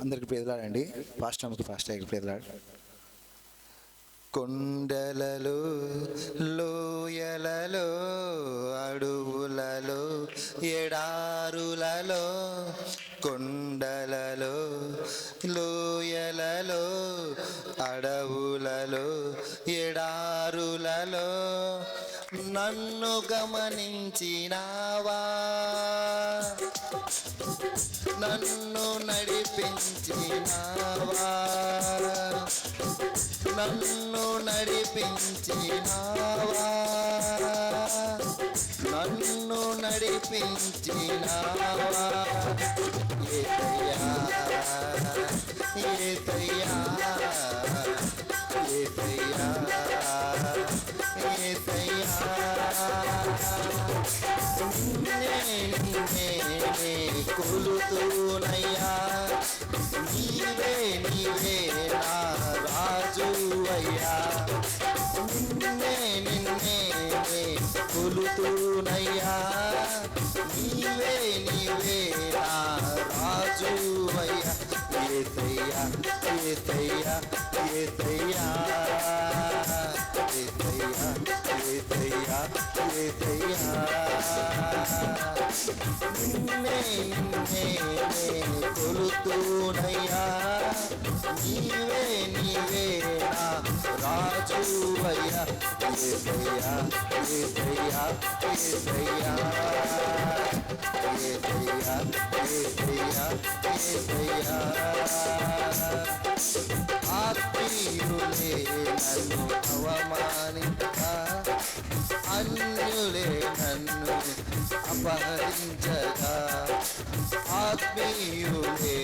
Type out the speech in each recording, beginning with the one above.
అందరికి ప్రేదలాడండి. Fast నమ్మకి fast అయ్యి ప్రేదలాడు. కొండలలో, లోయలలో, అడవులలో, ఎడారులలో, కొండలలో, లోయలలో, అడవులలో, ఎడారులలో నన్ను గమనించినావా, నన్ను నడిపించినావా, నన్ను నడిపించినావా, నన్ను నడిపించినావా. యేసయ్యా యేసయ్యా యేసయ్యా యేసయ్యా, నిన్నే కొలుతూనయ్యా, నీవే నీవే నా రాజువయ్యా. నిన్నే కొలుతూనయ్యా, నీవే నీవే నా రాజువయ్యా. యేసయ్యా యేసయ్యా యేసయ్యా యేసయ్యా యేసయ్యా యేసయ్యా, నిన్నే కొలుతూనయ్యా, నీవే నీవే నా రాజువయ్యా. యేసయ్యా యేసయ్యా యేసయ్యా యేసయ్యా యేసయ్యా యేసయ్యా, ఆత్మీయులే నన్ను అవమానించగా, అన్యులే నన్ను అపహరించగా, ఆత్మీయులే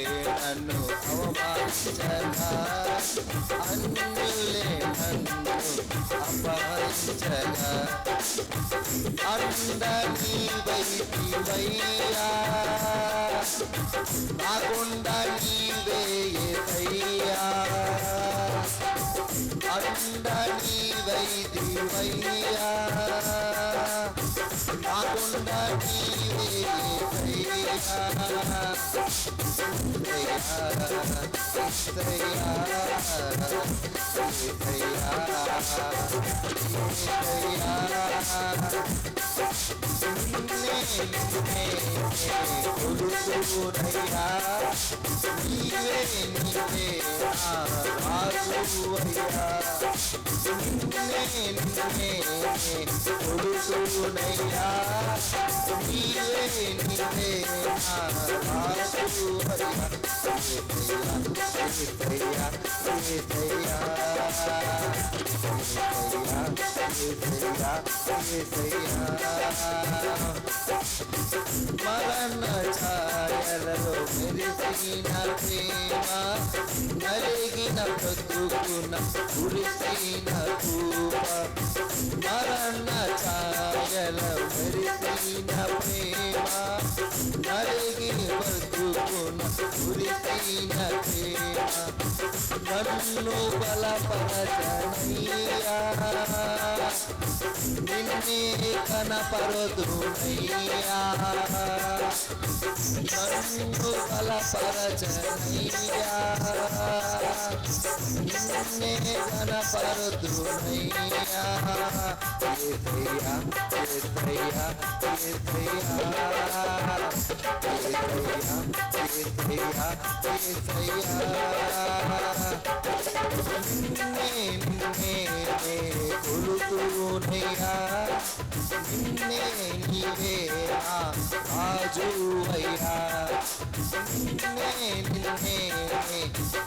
నన్ను అవమానించగా, అన్యులే నన్ను అపహరించగా, అండ నీవైతివయ్యా, నాకుండ నీవే యేసయ్యా, అండ నీవైతివయ్యా, నాకుండ నీవే యేసయ్యా. కొలుతూనయ్యా, నీవే నీవే నా రాజువయ్యా. నిన్నే కొలుతూనయ్యా, నీవే నీవే నా రాజువయ్యా. యేసయ్యా యేసయ్యా యేసయ్యా యేసయ్యా, మరణ ఛాయలలో మెరిసిన ప్రేమ, నలిగిన బ్రతుకున కురిసిన కృప, మరణ ఛాయల మెరిసిన ప్రేమ, నలిగిన బ్రతుకున కురిసిన ప్రేమ, నన్ను బలపరచనయ్యా, నిన్నే కనపరదునయ్యా, నన్ను బలపరచనయ్యా, నిన్నే కనపరదునయ్యా. యేసయ్యా యేసయ్యా యేసయ్యా యేసయ్యా యేసయ్యా, నిన్నే కొలుతూనయ్యా, నిన్నే నీవే నా రాజువయ్యా. నిన్నే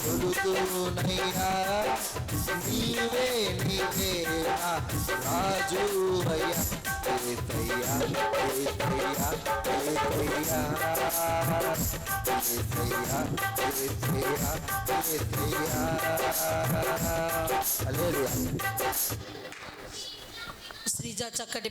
కొలుతూనయ్యా, నీవే నీవే నా రాజువయ్యా. యేసయ్యా యేసయ్యా యేసయ్యా యేసయ్యా యేసయ్యా యేసయ్యా. హల్లెలూయా. శ్రీజ చక్కటి